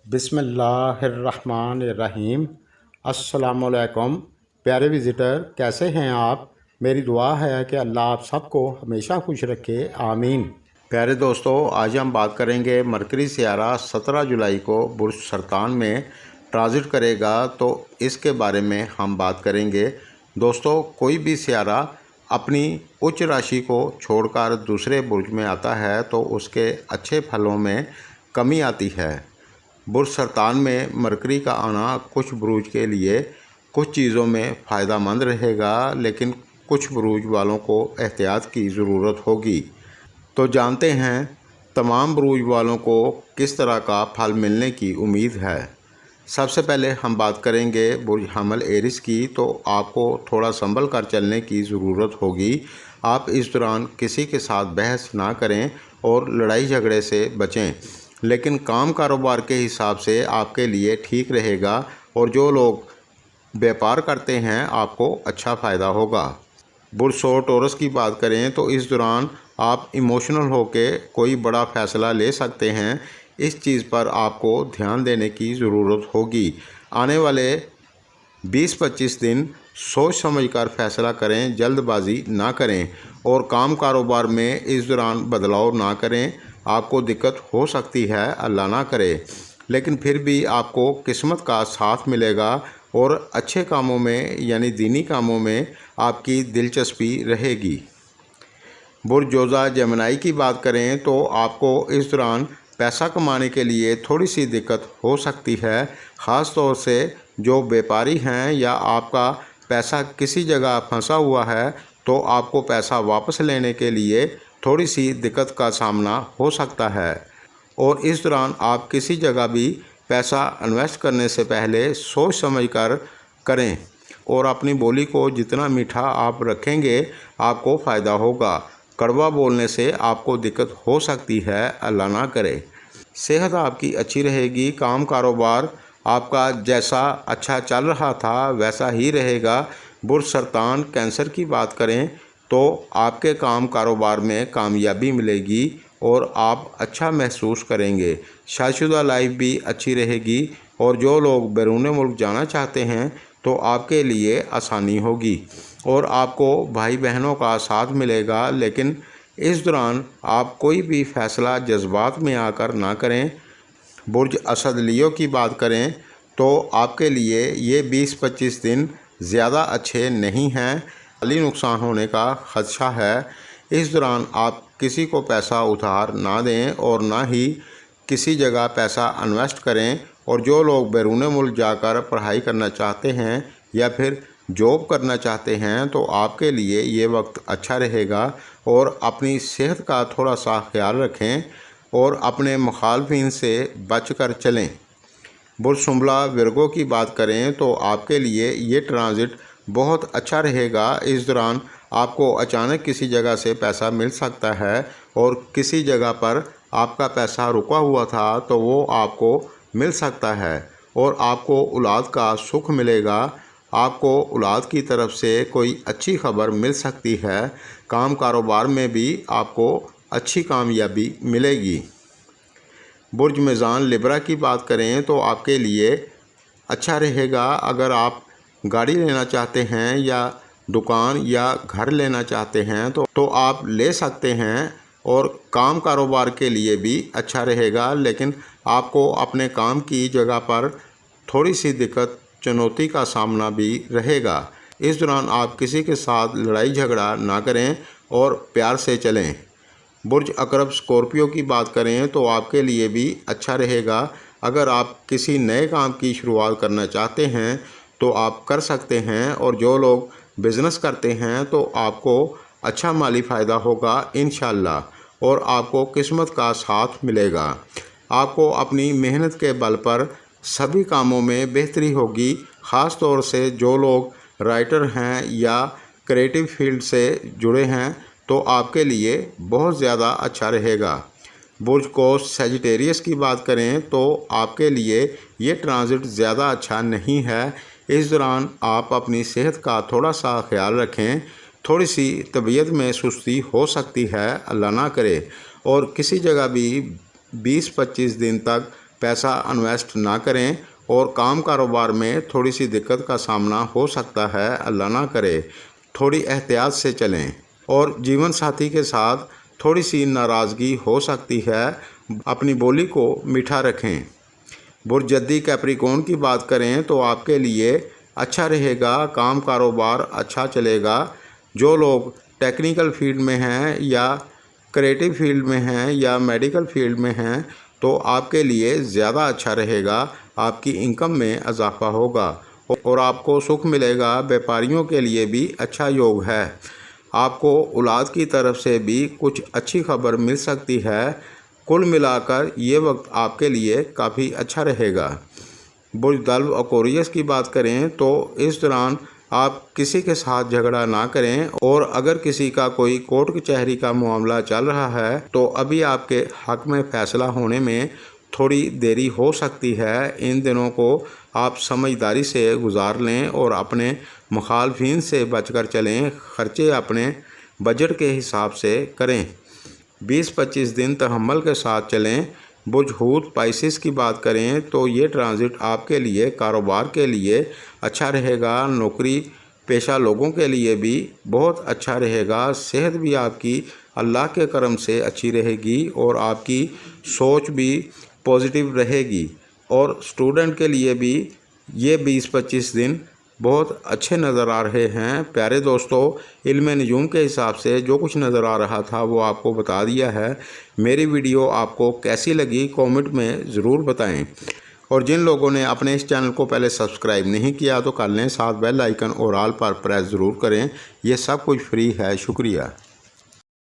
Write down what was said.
बिस्मिल्लाहिर्रहमानिर्रहीम। अस्सलामुअलैकुम प्यारे विज़िटर, कैसे हैं आप। मेरी दुआ है कि अल्लाह आप सबको हमेशा खुश रखे, आमीन। प्यारे दोस्तों, आज हम बात करेंगे मरकरी सियारा 17 जुलाई को बुर्ज सरतान में ट्रांजिट करेगा, तो इसके बारे में हम बात करेंगे। दोस्तों, कोई भी सियारा अपनी उच्च राशि को छोड़कर दूसरे बुर्ज में आता है तो उसके अच्छे फलों में कमी आती है। बुर्ज सरतान में मरकरी का आना कुछ बुरूज के लिए कुछ चीज़ों में फ़ायदा मंद रहेगा, लेकिन कुछ बुरूज वालों को एहतियात की ज़रूरत होगी। तो जानते हैं तमाम बुरूज वालों को किस तरह का फल मिलने की उम्मीद है। सबसे पहले हम बात करेंगे बुर्ज हमल एरिस की। तो आपको थोड़ा संभल कर चलने की ज़रूरत होगी। आप इस दौरान किसी के साथ बहस ना करें और लड़ाई झगड़े से बचें, लेकिन काम कारोबार के हिसाब से आपके लिए ठीक रहेगा और जो लोग व्यापार करते हैं आपको अच्छा फ़ायदा होगा। बुर्ज टॉरस की बात करें तो इस दौरान आप इमोशनल होकर कोई बड़ा फ़ैसला ले सकते हैं। इस चीज़ पर आपको ध्यान देने की ज़रूरत होगी। आने वाले 20-25 दिन सोच समझकर फ़ैसला करें, जल्दबाजी ना करें और काम कारोबार में इस दौरान बदलाव ना करें। आपको दिक्कत हो सकती है, अल्लाह ना करे, लेकिन फिर भी आपको किस्मत का साथ मिलेगा और अच्छे कामों में यानी दीनी कामों में आपकी दिलचस्पी रहेगी। बुर्ज जोज़ा जेमिनी की बात करें तो आपको इस दौरान पैसा कमाने के लिए थोड़ी सी दिक्कत हो सकती है, ख़ास तौर से जो व्यापारी हैं या आपका पैसा किसी जगह फंसा हुआ है तो आपको पैसा वापस लेने के लिए थोड़ी सी दिक्कत का सामना हो सकता है। और इस दौरान आप किसी जगह भी पैसा इन्वेस्ट करने से पहले सोच समझ कर करें और अपनी बोली को जितना मीठा आप रखेंगे आपको फ़ायदा होगा। कड़वा बोलने से आपको दिक्कत हो सकती है, अल्लाह ना करे। सेहत आपकी अच्छी रहेगी। काम कारोबार आपका जैसा अच्छा चल रहा था वैसा ही रहेगा। बुर्ज सरतान कैंसर की बात करें तो आपके काम कारोबार में कामयाबी मिलेगी और आप अच्छा महसूस करेंगे। शादीशुदा लाइफ भी अच्छी रहेगी और जो लोग बैरून मुल्क जाना चाहते हैं तो आपके लिए आसानी होगी और आपको भाई बहनों का साथ मिलेगा, लेकिन इस दौरान आप कोई भी फ़ैसला जज्बात में आकर ना करें। बुर्ज असद लियो की बात करें तो आपके लिए ये 20-25 दिन ज़्यादा अच्छे नहीं हैं, माली नुकसान होने का ख़दशा है। इस दौरान आप किसी को पैसा उधार ना दें और ना ही किसी जगह पैसा इन्वेस्ट करें। और जो लोग बैरून मुल्क जाकर पढ़ाई करना चाहते हैं या फिर जॉब करना चाहते हैं तो आपके लिए ये वक्त अच्छा रहेगा और अपनी सेहत का थोड़ा सा ख्याल रखें और अपने मुखालफिन से बचकर चलें। बुर्ज शुम्बला विर्गो की बात करें तो आपके लिए ये ट्रांजिट बहुत अच्छा रहेगा। इस दौरान आपको अचानक किसी जगह से पैसा मिल सकता है और किसी जगह पर आपका पैसा रुका हुआ था तो वो आपको मिल सकता है और आपको औलाद का सुख मिलेगा। आपको औलाद की तरफ से कोई अच्छी खबर मिल सकती है। काम कारोबार में भी आपको अच्छी कामयाबी मिलेगी। बुर्ज मीज़ान लिब्रा की बात करें तो आपके लिए अच्छा रहेगा। अगर आप गाड़ी लेना चाहते हैं या दुकान या घर लेना चाहते हैं तो आप ले सकते हैं और काम कारोबार के लिए भी अच्छा रहेगा, लेकिन आपको अपने काम की जगह पर थोड़ी सी दिक्कत चुनौती का सामना भी रहेगा। इस दौरान आप किसी के साथ लड़ाई झगड़ा ना करें और प्यार से चलें। बुर्ज अकरब स्कॉर्पियो की बात करें तो आपके लिए भी अच्छा रहेगा। अगर आप किसी नए काम की शुरुआत करना चाहते हैं तो आप कर सकते हैं और जो लोग बिज़नेस करते हैं तो आपको अच्छा माली फ़ायदा होगा इंशाअल्लाह और आपको किस्मत का साथ मिलेगा। आपको अपनी मेहनत के बल पर सभी कामों में बेहतरी होगी, ख़ास तौर से जो लोग राइटर हैं या क्रिएटिव फील्ड से जुड़े हैं तो आपके लिए बहुत ज़्यादा अच्छा रहेगा। बुर्ज कोस सजिटेरियस की बात करें तो आपके लिए ये ट्रांजिट ज़्यादा अच्छा नहीं है। इस दौरान आप अपनी सेहत का थोड़ा सा ख्याल रखें। थोड़ी सी तबीयत में सुस्ती हो सकती है, अल्लाह ना करे, और किसी जगह भी 20-25 दिन तक पैसा इन्वेस्ट ना करें और काम कारोबार में थोड़ी सी दिक्कत का सामना हो सकता है, अल्लाह ना करे। थोड़ी एहतियात से चलें और जीवन साथी के साथ थोड़ी सी नाराज़गी हो सकती है, अपनी बोली को मीठा रखें। बुर्ज जद्दी कैप्रिकॉर्न की बात करें तो आपके लिए अच्छा रहेगा, काम कारोबार अच्छा चलेगा। जो लोग टेक्निकल फील्ड में हैं या क्रिएटिव फील्ड में हैं या मेडिकल फील्ड में हैं तो आपके लिए ज़्यादा अच्छा रहेगा, आपकी इनकम में इजाफा होगा और आपको सुख मिलेगा। व्यापारियों के लिए भी अच्छा योग है, आपको औलाद की तरफ से भी कुछ अच्छी खबर मिल सकती है। कुल मिलाकर ये वक्त आपके लिए काफ़ी अच्छा रहेगा। बुर्ज दल्व एक्वेरियस की बात करें तो इस दौरान आप किसी के साथ झगड़ा ना करें और अगर किसी का कोई कोर्ट कचहरी का मामला चल रहा है तो अभी आपके हक में फ़ैसला होने में थोड़ी देरी हो सकती है। इन दिनों को आप समझदारी से गुजार लें और अपने मुखालफिन से बचकर चलें। खर्चे अपने बजट के हिसाब से करें। 20-25 दिन तहम्मुल के साथ चलें। बुर्ज हूत पाइसिस की बात करें तो ये ट्रांजिट आपके लिए कारोबार के लिए अच्छा रहेगा, नौकरी पेशा लोगों के लिए भी बहुत अच्छा रहेगा। सेहत भी आपकी अल्लाह के करम से अच्छी रहेगी और आपकी सोच भी पॉजिटिव रहेगी और स्टूडेंट के लिए भी ये 20-25 दिन बहुत अच्छे नज़र आ रहे हैं। प्यारे दोस्तों, इल्म नजूम के हिसाब से जो कुछ नज़र आ रहा था वो आपको बता दिया है। मेरी वीडियो आपको कैसी लगी कमेंट में ज़रूर बताएं और जिन लोगों ने अपने इस चैनल को पहले सब्सक्राइब नहीं किया तो कर लें, साथ बेल आइकन और ऑल पर प्रेस ज़रूर करें। ये सब कुछ फ्री है। शुक्रिया।